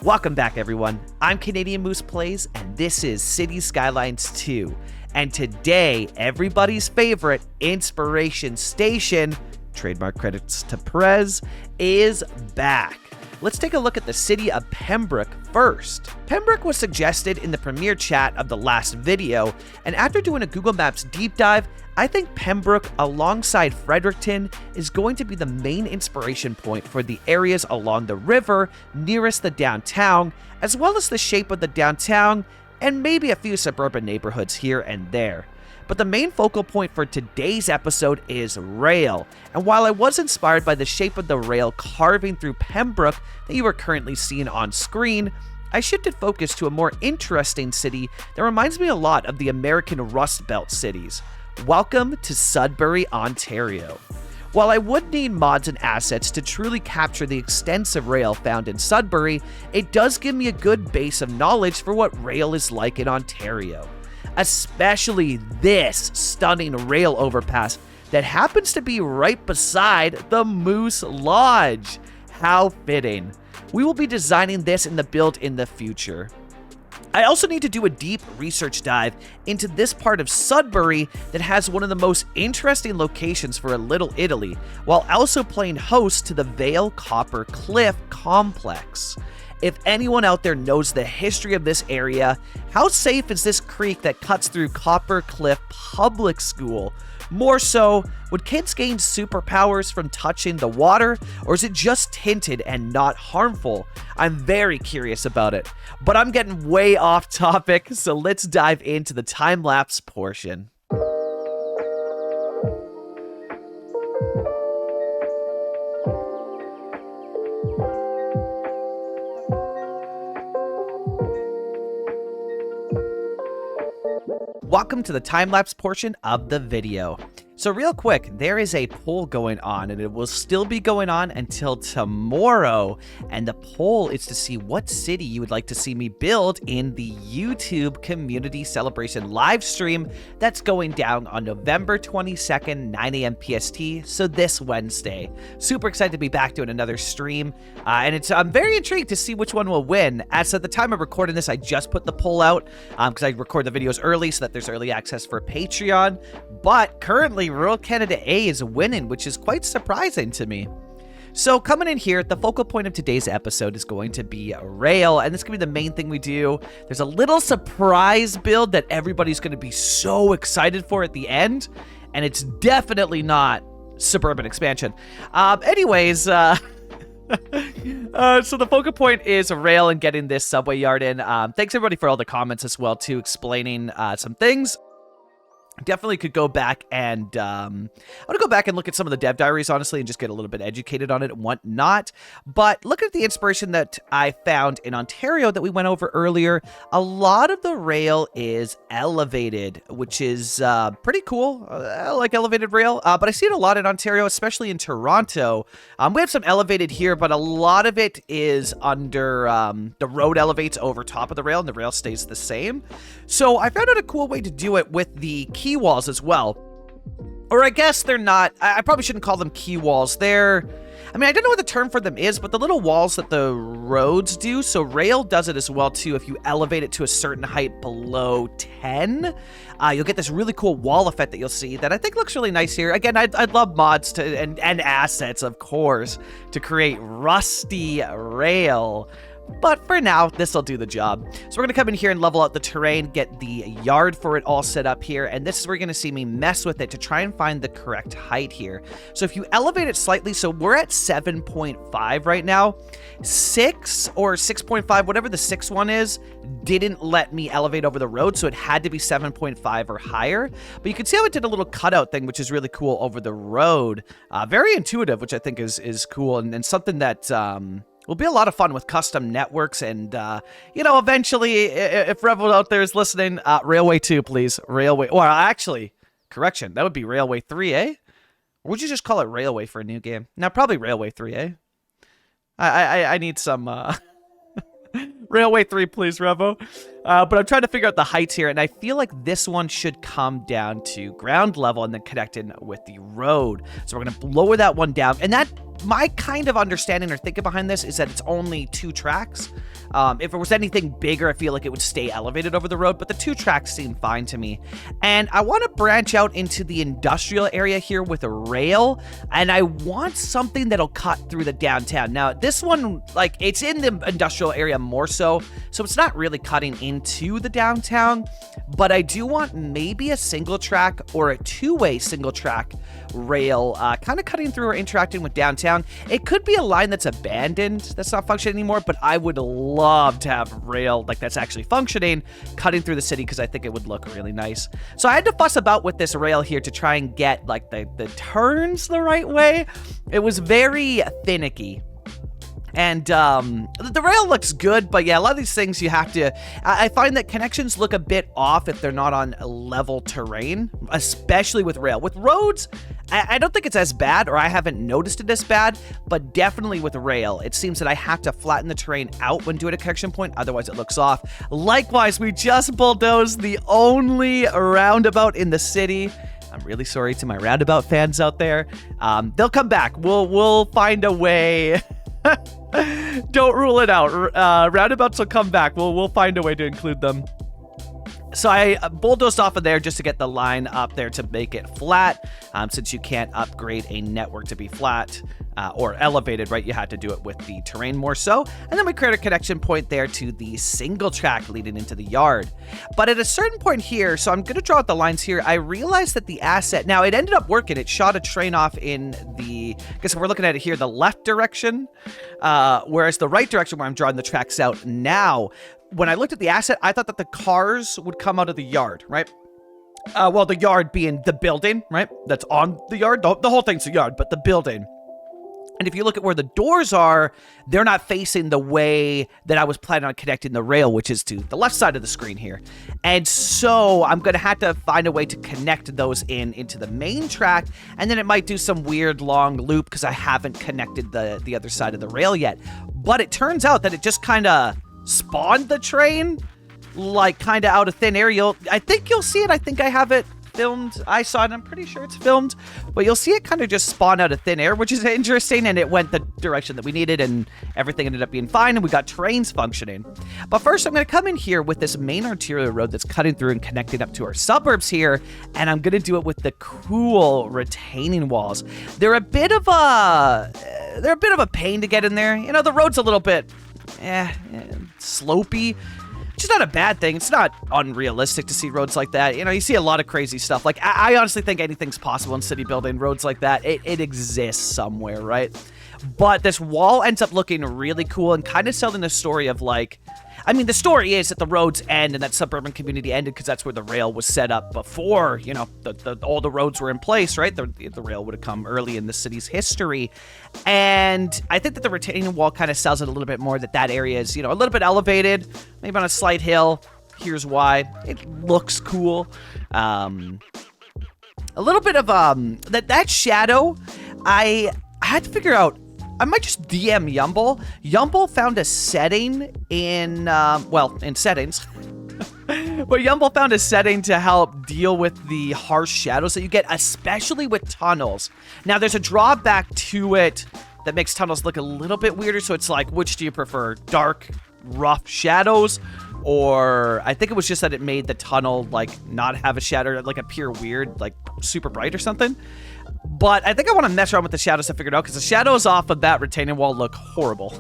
Welcome back, everyone. I'm Canadian Moose Plays, and this is City Skylines 2. And today, everybody's favorite inspiration station, trademark credits to Perez, is back. Let's take a look at the city of Pembroke first. Pembroke was suggested in the premiere chat of the last video, and after doing a Google Maps deep dive, I think Pembroke, alongside Fredericton, is going to be the main inspiration point for the areas along the river nearest the downtown, as well as the shape of the downtown, and maybe a few suburban neighborhoods here and there. But the main focal point for today's episode is rail, and while I was inspired by the shape of the rail carving through Pembroke that you are currently seeing on screen, I shifted focus to a more interesting city that reminds me a lot of the American Rust Belt cities. Welcome to Sudbury, Ontario. While I would need mods and assets to truly capture the extensive rail found in Sudbury, it does give me a good base of knowledge for what rail is like in Ontario. Especially this stunning rail overpass that happens to be right beside the Moose Lodge. How fitting. We will be designing this in the build in the future. I also need to do a deep research dive into this part of Sudbury that has one of the most interesting locations for a Little Italy, while also playing host to the Vale Copper Cliff complex. If anyone out there knows the history of this area, how safe is this creek that cuts through Copper Cliff Public School? More so, would kids gain superpowers from touching the water, or is it just tinted and not harmful? I'm very curious about it, but I'm getting way off topic, so let's dive into the time-lapse portion. Welcome to the time-lapse portion of the video. So real quick, there is a poll going on, and it will still be going on until tomorrow. And the poll is to see what city you would like to see me build in the YouTube Community Celebration live stream that's going down on November 22nd, 9 a.m. PST, so this Wednesday. Super excited to be back doing another stream, and I'm very intrigued to see which one will win. As at the time of recording this, I just put the poll out because I record the videos early so that there's early access for Patreon, but currently Rural Canada A is winning, which is quite surprising to me. So coming in here, the focal point of today's episode is going to be rail, and this is going to be the main thing we do. There's a little surprise build that everybody's going to be so excited for at the end, and it's definitely not suburban expansion. So the focal point is rail and getting this subway yard in. Thanks everybody for all the comments as well too, explaining some things. Definitely could go back and I'm gonna go back and look at some of the dev diaries, honestly, and just get a little bit educated on it and whatnot. But look at the inspiration that I found in Ontario that we went over earlier. A lot of the rail is elevated, which is pretty cool. I like elevated rail, but I see it a lot in Ontario, especially in Toronto. We have some elevated here, but a lot of it is under the road elevates over top of the rail, and the rail stays the same. So I found out a cool way to do it with the key walls as well. Or I guess they're not, I probably shouldn't call them key walls. I don't know what the term for them is, but the little walls that the roads do. So rail does it as well too. If you elevate it to a certain height below 10, you'll get this really cool wall effect that you'll see that I think looks really nice here. Again, I'd love mods to and assets, of course, to create rusty rail. But for now, this will do the job. So we're going to come in here and level out the terrain, get the yard for it all set up here, and this is where you're going to see me mess with it to try and find the correct height here. So if you elevate it slightly, so we're at 7.5 right now, 6 or 6.5, whatever the 6 one is, didn't let me elevate over the road, so it had to be 7.5 or higher. But you can see how it did a little cutout thing, which is really cool over the road. Very intuitive, which I think is cool, and something that will be a lot of fun with custom networks and, eventually, if Revel out there is listening, Railway 2, please. Railway, or actually, correction, that would be Railway 3, eh? Or would you just call it Railway for a new game? No, probably Railway 3, eh? I need some, Railway 3, please, Revo. But I'm trying to figure out the heights here, and I feel like this one should come down to ground level and then connect in with the road. So we're going to lower that one down. And that, my kind of understanding or thinking behind this is that it's only 2 tracks. If it was anything bigger, I feel like it would stay elevated over the road, but the 2 tracks seem fine to me. And I want to branch out into the industrial area here with a rail, and I want something that'll cut through the downtown. Now, this one, like, it's in the industrial area more so it's not really cutting into the downtown, but I do want maybe a single track or a 2-way single track rail, kind of cutting through or interacting with downtown. It could be a line that's abandoned, that's not functioning anymore, but I would love to have rail like that's actually functioning, cutting through the city, because I think it would look really nice. So I had to fuss about with this rail here to try and get like the turns the right way. It was very finicky. And the rail looks good, but yeah, a lot of these things you have to... I find that connections look a bit off if they're not on level terrain, especially with rail. With roads, I don't think it's as bad, or I haven't noticed it as bad, but definitely with rail, it seems that I have to flatten the terrain out when doing a connection point, otherwise it looks off. Likewise, we just bulldozed the only roundabout in the city. I'm really sorry to my roundabout fans out there. They'll come back. We'll find a way... Don't rule it out. Roundabouts will come back. We'll find a way to include them. So I bulldozed off of there just to get the line up there to make it flat, since you can't upgrade a network to be flat or elevated, right? You had to do it with the terrain more so. And then we create a connection point there to the single track leading into the yard. But at a certain point here, so I'm going to draw out the lines here, I realized that the asset, now it ended up working. It shot a train off in the, I guess if we're looking at it here, the left direction, whereas the right direction where I'm drawing the tracks out now, when I looked at the asset, I thought that the cars would come out of the yard, right? Well, the yard being the building, right? That's on the yard. The whole thing's the yard, but the building. And if you look at where the doors are, they're not facing the way that I was planning on connecting the rail, which is to the left side of the screen here. And so I'm going to have to find a way to connect those into the main track, and then it might do some weird long loop because I haven't connected the other side of the rail yet. But it turns out that it just kind of spawned the train, like kind of out of thin air. I think you'll see it. I think I have it filmed. I saw it. I'm pretty sure it's filmed, but you'll see it kind of just spawn out of thin air, which is interesting. And it went the direction that we needed, and everything ended up being fine, and we got trains functioning. But first, I'm going to come in here with this main arterial road that's cutting through and connecting up to our suburbs here, and I'm going to do it with the cool retaining walls. They're a bit of a pain to get in there. You know, the road's a little bit slopey, which is not a bad thing. It's not unrealistic to see roads like that. You know, you see a lot of crazy stuff. Like, I honestly think anything's possible in city building. Roads like that, it exists somewhere, right? But this wall ends up looking really cool and kind of selling the story of, like, I mean, the story is that the roads end and that suburban community ended because that's where the rail was set up before, you know, all the roads were in place, right? The rail would have come early in the city's history. And I think that the retaining wall kind of sells it a little bit more, that area is, you know, a little bit elevated, maybe on a slight hill. Here's why. It looks cool. A little bit of, that shadow, I had to figure out, I might just DM Yumble. Yumble found a setting in settings. But Yumble found a setting to help deal with the harsh shadows that you get, especially with tunnels. Now, there's a drawback to it that makes tunnels look a little bit weirder. So it's like, which do you prefer? Dark, rough shadows? Or I think it was just that it made the tunnel, like, not have a shadow, like, appear weird, like, super bright or something. But I think I want to mess around with the shadows to figure it out, because the shadows off of that retaining wall look horrible.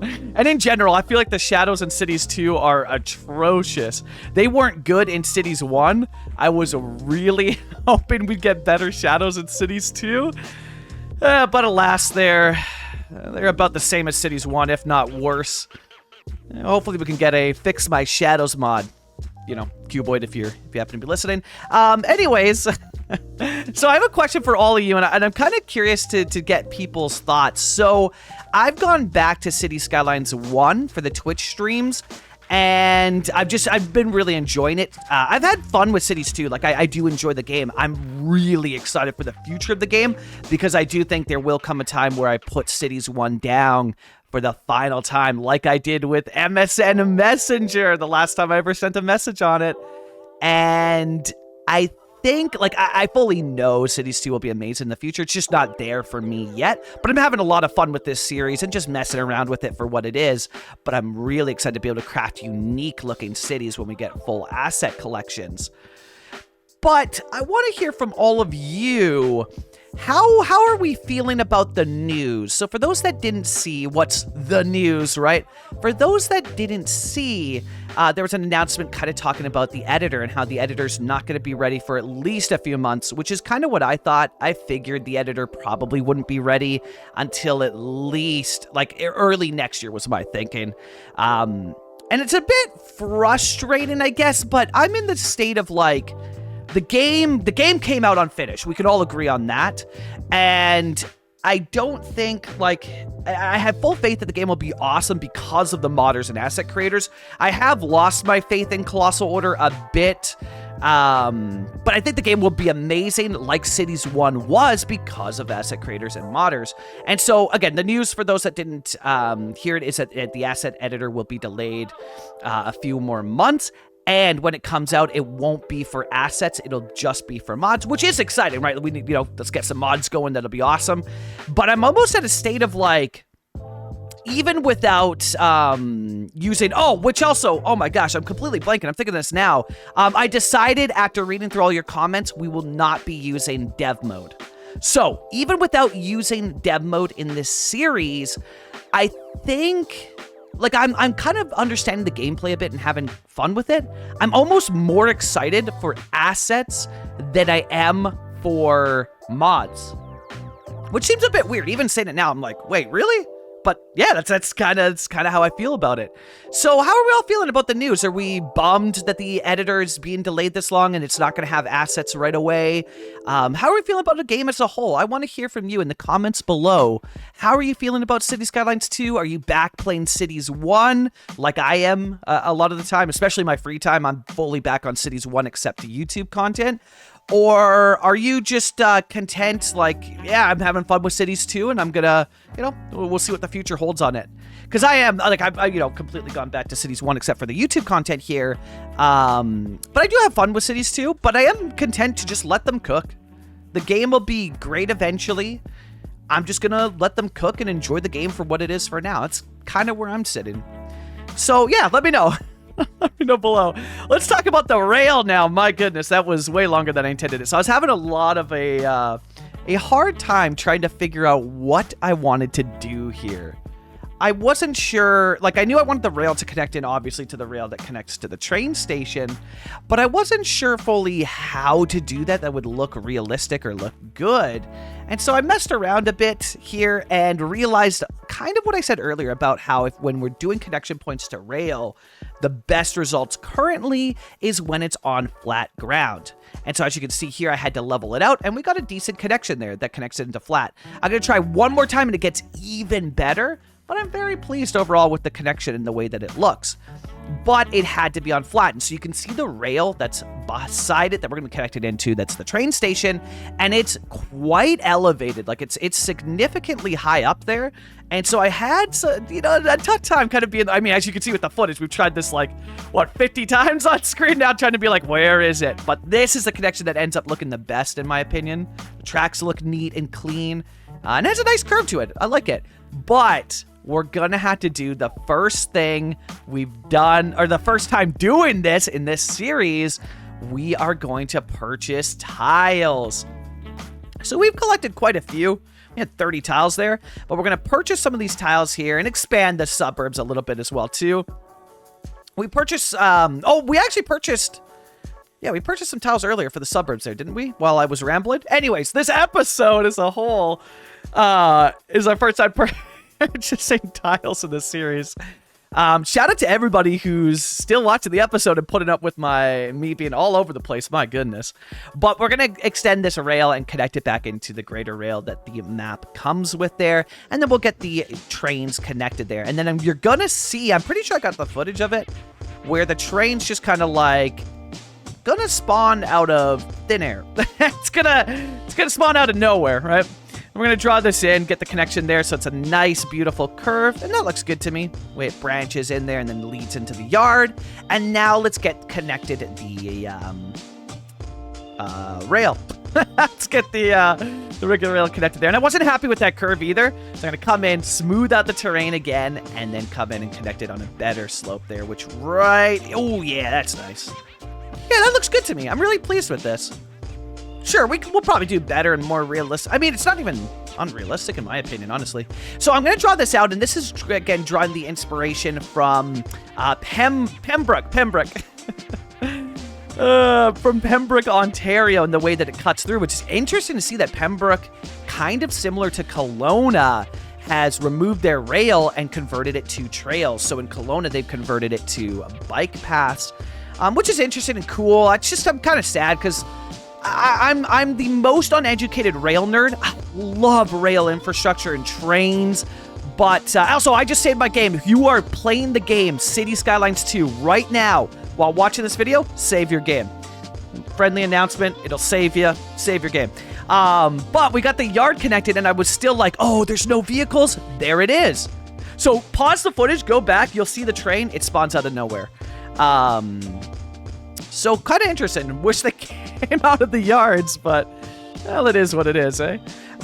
And in general, I feel like the shadows in Cities 2 are atrocious. They weren't good in Cities 1. I was really hoping we'd get better shadows in Cities 2. But alas, they're about the same as Cities 1, if not worse. Hopefully we can get a Fix My Shadows mod. You know, Cuboid, if you happen to be listening. Anyways, so I have a question for all of you, and I'm kind of curious to get people's thoughts. So I've gone back to City Skylines 1 for the Twitch streams, and I've been really enjoying it. I've had fun with Cities 2. Like, I do enjoy the game. I'm really excited for the future of the game, because I do think there will come a time where I put Cities 1 down for the final time, like I did with MSN Messenger, the last time I ever sent a message on it. And I think, like, I fully know Cities 2 will be amazing in the future. It's just not there for me yet. But I'm having a lot of fun with this series and just messing around with it for what it is. But I'm really excited to be able to craft unique-looking cities when we get full asset collections. But I want to hear from all of you. How are we feeling about the news? So for those that didn't see what's the news, right? For those that didn't see, there was an announcement kind of talking about the editor and how the editor's not going to be ready for at least a few months, which is kind of what I thought. I figured the editor probably wouldn't be ready until at least like early next year was my thinking. And it's a bit frustrating, I guess, but I'm in the state of like, the game came out unfinished. We can all agree on that. And I don't think, like, I have full faith that the game will be awesome because of the modders and asset creators. I have lost my faith in Colossal Order a bit. But I think the game will be amazing like Cities 1 was because of asset creators and modders. And so, again, the news for those that didn't hear it is that the asset editor will be delayed a few more months. And when it comes out, it won't be for assets. It'll just be for mods, which is exciting, right? We need, let's get some mods going. That'll be awesome. But I'm almost at a state of like, even without using, which also, oh my gosh, I'm completely blanking. I'm thinking of this now. I decided after reading through all your comments, we will not be using dev mode. So even without using dev mode in this series, I think... like, I'm kind of understanding the gameplay a bit and having fun with it. I'm almost more excited for assets than I am for mods. Which seems a bit weird. Even saying it now, I'm like, wait, really? But yeah, that's kind of how I feel about it. So how are we all feeling about the news? Are we bummed that the editor is being delayed this long and it's not going to have assets right away? How are we feeling about the game as a whole? I want to hear from you in the comments below. How are you feeling about Cities Skylines 2? Are you back playing Cities 1 like I am a lot of the time? Especially my free time, I'm fully back on Cities 1 except the YouTube content. Or are you just content, like, yeah, I'm having fun with Cities 2, and I'm gonna, we'll see what the future holds on it. Because I am, like, I've completely gone back to Cities 1 except for the YouTube content here. But I do have fun with Cities 2, but I am content to just let them cook. The game will be great eventually. I'm just gonna let them cook and enjoy the game for what it is for now. That's kind of where I'm sitting. So, yeah, let me know. Let me know below. Let's talk about the rail now. My goodness, that was way longer than I intended it. So I was having a lot of a hard time trying to figure out what I wanted to do here. I wasn't sure, like I knew I wanted the rail to connect in obviously to the rail that connects to the train station, but I wasn't sure fully how to do that would look realistic or look good. And so I messed around a bit here and realized kind of what I said earlier about how when we're doing connection points to rail, the best results currently is when it's on flat ground. And so as you can see here, I had to level it out and we got a decent connection there that connects it into flat. I'm going to try one more time and it gets even better. But I'm very pleased overall with the connection and the way that it looks. But it had to be on flat. And so you can see the rail that's beside it that we're going to connect it into. That's the train station. And it's quite elevated. Like it's significantly high up there. And so I had, a tough time kind of being, I mean, as you can see with the footage, we've tried this 50 times on screen now trying to be like, where is it? But this is the connection that ends up looking the best in my opinion. The tracks look neat and clean. And it has a nice curve to it. I like it. But we're gonna have to do the first thing we've done, or the first time doing this in this series. We are going to purchase tiles. So we've collected quite a few. We had 30 tiles there, but we're gonna purchase some of these tiles here and expand the suburbs a little bit as well too. We purchased, we purchased some tiles earlier for the suburbs there, didn't we? While I was rambling. Anyways, this episode as a whole is our first time purchasing tiles in this series. Shout out to everybody who's still watching the episode and putting up with me being all over the place. My goodness. But we're going to extend this rail and connect it back into the greater rail that the map comes with there. And then we'll get the trains connected there. And then you're going to see, I'm pretty sure I got the footage of it, where the train's just kind of like gonna spawn out of thin air. It's gonna spawn out of nowhere, right? We're going to draw this in, get the connection there, so it's a nice, beautiful curve, and that looks good to me. The way it branches in there and then leads into the yard. And now let's get connected the rail. Let's get the regular rail connected there. And I wasn't happy with that curve either, so I'm going to come in, smooth out the terrain again, and then come in and connect it on a better slope there, which oh yeah, that's nice. Yeah, that looks good to me. I'm really pleased with this. Sure, we'll probably do better and more realistic. I mean, it's not even unrealistic in my opinion, honestly. So I'm going to draw this out, and this is, again, drawing the inspiration from Pembroke. From Pembroke, Ontario, and the way that it cuts through, which is interesting to see that Pembroke, kind of similar to Kelowna, has removed their rail and converted it to trails. So in Kelowna, they've converted it to bike paths, which is interesting and cool. It's just, I'm kind of sad because I'm the most uneducated rail nerd. I love rail infrastructure and trains. But also, I just saved my game. If you are playing the game City Skylines 2 right now while watching this video, save your game. Friendly announcement, it'll save you. Save your game. But we got the yard connected, and I was still like, oh, there's no vehicles. There it is. So pause the footage, go back. You'll see the train. It spawns out of nowhere. So kind of interesting. Wish they came out of the yards, but well, it is what it is, eh?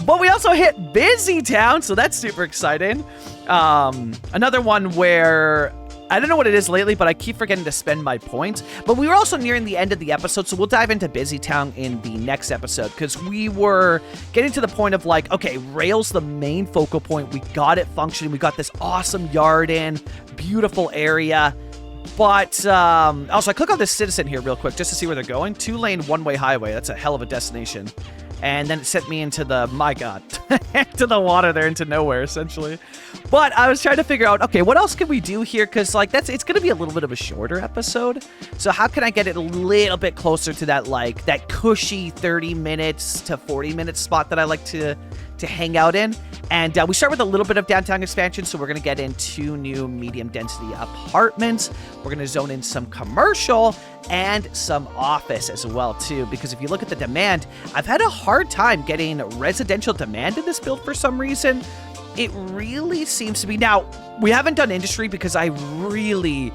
But we also hit Busy Town, so that's super exciting. Another one where I don't know what it is lately, but I keep forgetting to spend my points. But we were also nearing the end of the episode, so we'll dive into Busy Town in the next episode, because we were getting to the point of like, okay, rail's the main focal point. We got it functioning. We got this awesome yard in, beautiful area. But also, I click on this citizen here real quick just to see where they're going. 2-lane, one-way highway. That's a hell of a destination. And then it sent me into the, my God, into the water there, into nowhere, essentially. But I was trying to figure out, okay, what else can we do here? Because, like, it's going to be a little bit of a shorter episode. So how can I get it a little bit closer to that, like, that cushy 30 minutes to 40 minutes spot that I like to hang out in? And we start with a little bit of downtown expansion, so we're going to get in 2 new medium-density apartments. We're going to zone in some commercial and some office as well, too, because if you look at the demand, I've had a hard time getting residential demand in this build for some reason. It really seems to be. Now, we haven't done industry because I really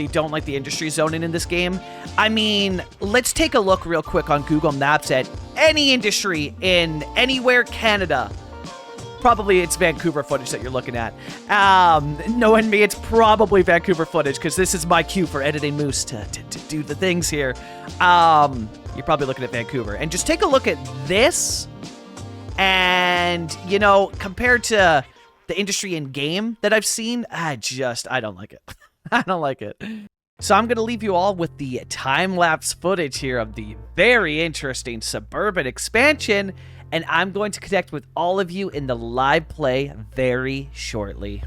don't like the industry zoning in this game. I mean, let's take a look real quick on Google Maps at any industry in anywhere Canada. Probably it's Vancouver footage that you're looking at. Knowing me, it's probably Vancouver footage because this is my cue for editing Moose to do the things here. You're probably looking at Vancouver. And just take a look at this. And, you know, compared to the industry in game that I've seen, I don't like it. I don't like it. So I'm going to leave you all with the time-lapse footage here of the very interesting suburban expansion. And I'm going to connect with all of you in the live play very shortly.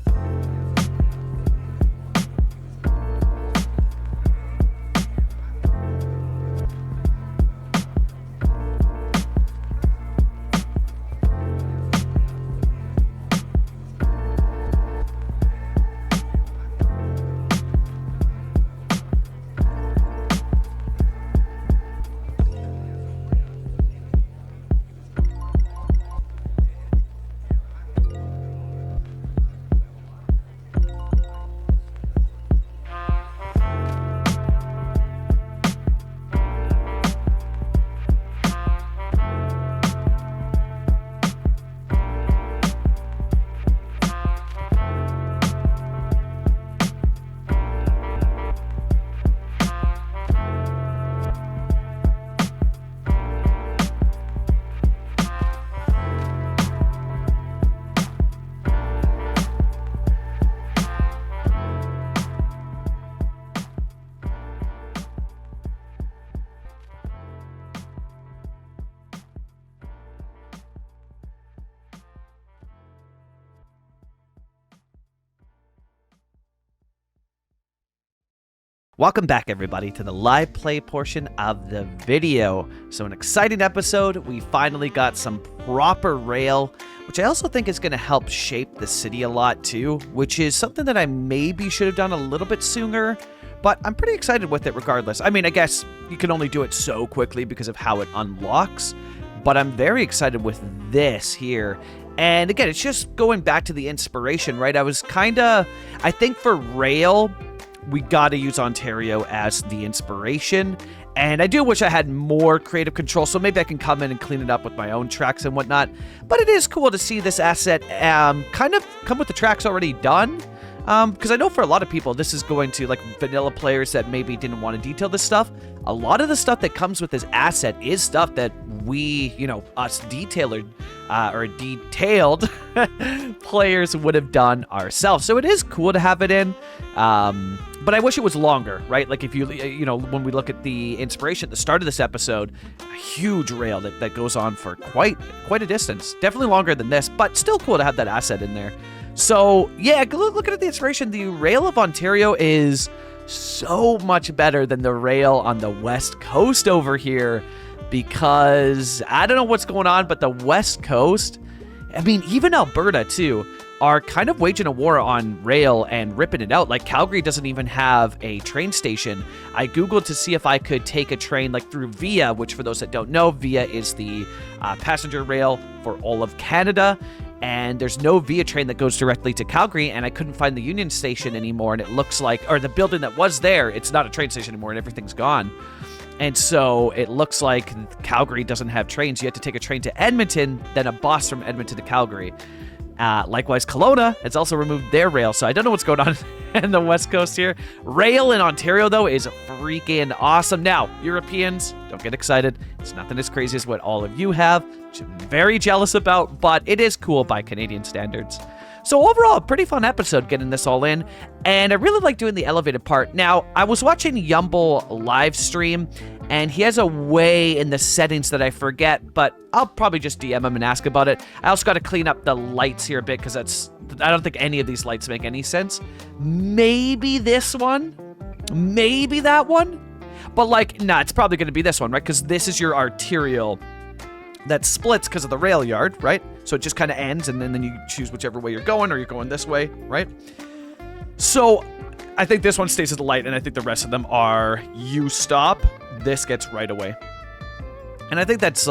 Welcome back, everybody, to the live play portion of the video. So an exciting episode. We finally got some proper rail, which I also think is going to help shape the city a lot too, which is something that I maybe should have done a little bit sooner, but I'm pretty excited with it regardless. I mean, I guess you can only do it so quickly because of how it unlocks, but I'm very excited with this here. And again, it's just going back to the inspiration, right? I think for rail, we got to use Ontario as the inspiration. And I do wish I had more creative control, so maybe I can come in and clean it up with my own tracks and whatnot. But it is cool to see this asset kind of come with the tracks already done. Because I know for a lot of people, this is going to, like, vanilla players that maybe didn't want to detail this stuff. A lot of the stuff that comes with this asset is stuff that we, us detailed players would have done ourselves. So it is cool to have it in. But I wish it was longer, right? Like if when we look at the inspiration at the start of this episode, a huge rail that goes on for quite a distance. Definitely longer than this, but still cool to have that asset in there. So yeah, looking at the inspiration, the rail of Ontario is so much better than the rail on the West Coast over here, because I don't know what's going on, but the West Coast, I mean, even Alberta too, are kind of waging a war on rail and ripping it out. Like Calgary doesn't even have a train station. I Googled to see if I could take a train like through VIA, which for those that don't know, VIA is the passenger rail for all of Canada. And there's no VIA train that goes directly to Calgary, and I couldn't find the Union Station anymore, and it looks like, or the building that was there, it's not a train station anymore, and everything's gone. And so it looks like Calgary doesn't have trains. You have to take a train to Edmonton, then a bus from Edmonton to Calgary. Likewise, Kelowna has also removed their rail, so I don't know what's going on in the West Coast here. Rail in Ontario, though, is freaking awesome. Now, Europeans, don't get excited. It's nothing as crazy as what all of you have, which I'm very jealous about, but it is cool by Canadian standards. So overall, a pretty fun episode getting this all in, and I really like doing the elevated part. Now, I was watching Yumble live stream, and he has a way in the settings that I forget, but I'll probably just DM him and ask about it. I also got to clean up the lights here a bit, because I don't think any of these lights make any sense. Maybe this one, maybe that one, but it's probably going to be this one, right? Because this is your arterial that splits because of the rail yard, right? So it just kind of ends, and then you choose whichever way you're going, or you're going this way, right? So I think this one stays as the light, and I think the rest of them are you stop, this gets right away. And I think that's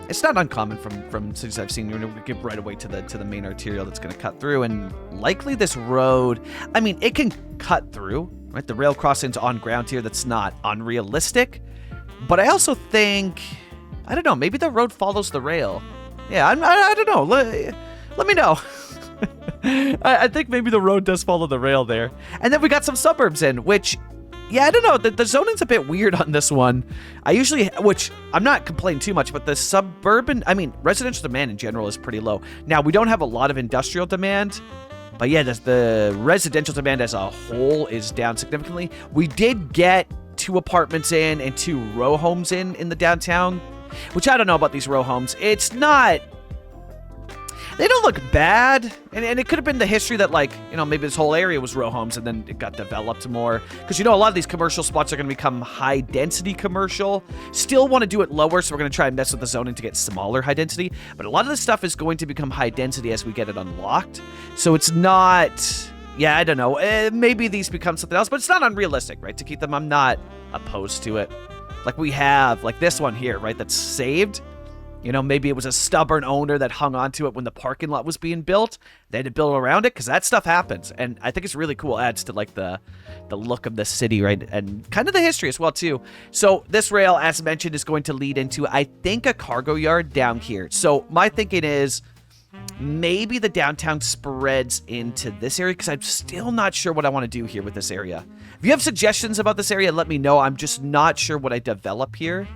it's not uncommon from cities I've seen. We give right away to the main arterial that's going to cut through, and likely this road, I mean, it can cut through, right? The rail crossing's on ground here that's not unrealistic, but I also think, I don't know, maybe the road follows the rail. Yeah, I don't know. Let me know. I think maybe the road does follow the rail there. And then we got some suburbs in, which, yeah, I don't know. The zoning's a bit weird on this one. Which I'm not complaining too much, but the suburban, residential demand in general is pretty low. Now, we don't have a lot of industrial demand, but yeah, the residential demand as a whole is down significantly. We did get 2 apartments in and 2 row homes in the downtown, which I don't know about these row homes. It's not, they don't look bad, and it could have been the history that, maybe this whole area was row homes and then it got developed more, because a lot of these commercial spots are going to become high density commercial. Still want to do it lower, so we're going to try and mess with the zoning to get smaller high density, but a lot of this stuff is going to become high density as we get it unlocked, so it's not, yeah, I don't know, maybe these become something else, but it's not unrealistic, right, to keep them. I'm not opposed to it. Like we have, this one here, right, that's saved. Maybe it was a stubborn owner that hung on to it when the parking lot was being built. They had to build around it, because that stuff happens. And I think it's really cool. Adds to, the look of the city, right? And kind of the history as well, too. So this rail, as mentioned, is going to lead into, I think, a cargo yard down here. So my thinking is maybe the downtown spreads into this area, because I'm still not sure what I want to do here with this area. If you have suggestions about this area, let me know. I'm just not sure what I develop here.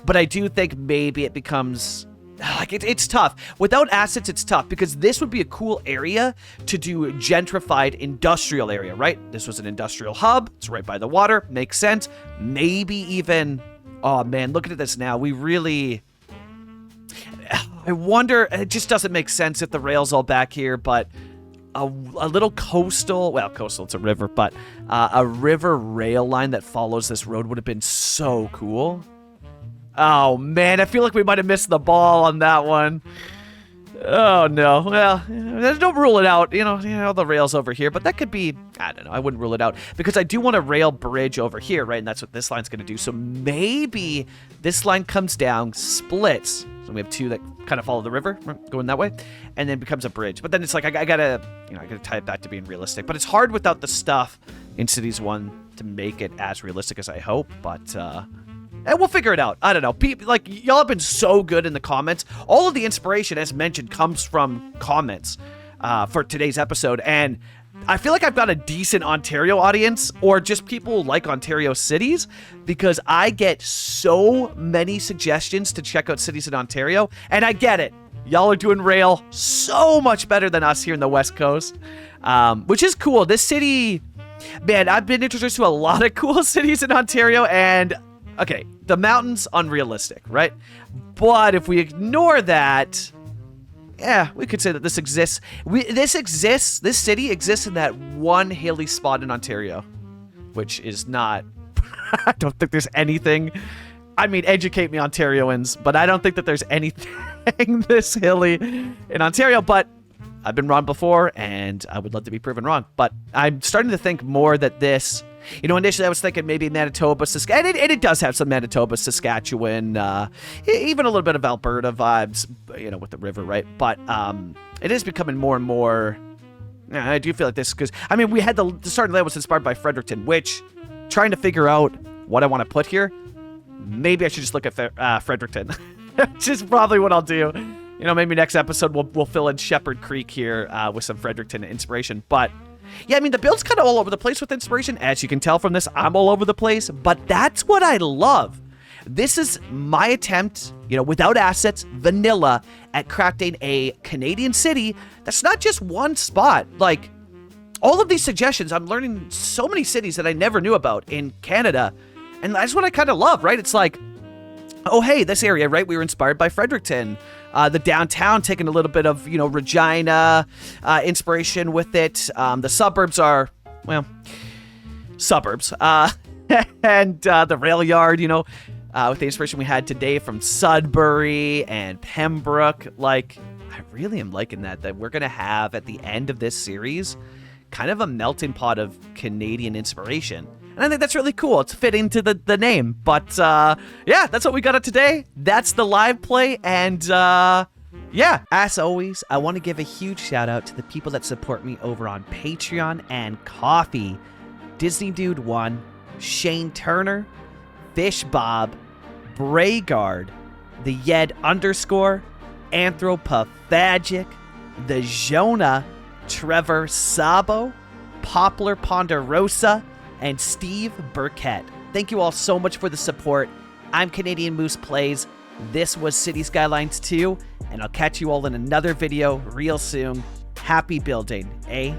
But I do think maybe it becomes, it's tough. Without assets, it's tough, because this would be a cool area to do gentrified industrial area, right? This was an industrial hub. It's right by the water. Makes sense. Maybe even, oh man, looking at this now, I wonder, it just doesn't make sense if the rail's all back here, but a little coastal, it's a river, but a river rail line that follows this road would have been so cool. Oh man, I feel like we might have missed the ball on that one. Oh, no. Well, don't rule it out. The rail's over here, but that could be, I don't know. I wouldn't rule it out because I do want a rail bridge over here, right? And that's what this line's going to do. So maybe this line comes down, splits. So we have two that kind of follow the river, going that way, and then becomes a bridge. But then it's like, I gotta tie it back to being realistic. But it's hard without the stuff in Cities 1 to make it as realistic as I hope. But, and we'll figure it out. I don't know. Y'all have been so good in the comments. All of the inspiration, as mentioned, comes from comments for today's episode. And I feel like I've got a decent Ontario audience, or just people who like Ontario cities, because I get so many suggestions to check out cities in Ontario. And I get it. Y'all are doing rail so much better than us here in the West Coast, which is cool. This city, man, I've been introduced to a lot of cool cities in Ontario, and okay, the mountains, unrealistic, right? But if we ignore that, yeah, we could say that this exists. This city exists in that one hilly spot in Ontario, which is not, I don't think there's anything, I mean, educate me, Ontarians, but I don't think that there's anything this hilly in Ontario, but I've been wrong before, and I would love to be proven wrong. But I'm starting to think more that this, initially I was thinking maybe Manitoba, Saskatchewan, and it does have some Manitoba, Saskatchewan, even a little bit of Alberta vibes, with the river, right? But it is becoming more and more, I do feel like this, because, I mean, we had the starting layout was inspired by Fredericton, which, trying to figure out what I want to put here, maybe I should just look at Fredericton, which is probably what I'll do. Maybe next episode we'll fill in Shepherd Creek here with some Fredericton inspiration. But yeah, I mean, the build's kind of all over the place with inspiration. As you can tell from this, I'm all over the place, but that's what I love. This is my attempt, without assets, vanilla, at crafting a Canadian city that's not just one spot. Like, all of these suggestions, I'm learning so many cities that I never knew about in Canada, and that's what I kind of love, right? It's like, oh, hey, this area, right? We were inspired by Fredericton. The downtown, taking a little bit of, Regina inspiration with it. The suburbs are, well, suburbs. And the railyard, with the inspiration we had today from Sudbury and Pembroke. Like, I really am liking that we're going to have at the end of this series kind of a melting pot of Canadian inspiration. And I think that's really cool. It's fit into the name. But, yeah, that's what we got today. That's the live play. And, yeah, as always, I want to give a huge shout out to the people that support me over on Patreon and Ko-fi. Disney Dude 1, Shane Turner, Fish Bob, Braygard, the Yed _ Anthropophagic, the Jonah, Trevor Sabo, Poplar Ponderosa, and Steve Burkett. Thank you all so much for the support. I'm Canadian Moose Plays. This was City Skylines 2, and I'll catch you all in another video real soon. Happy building, eh?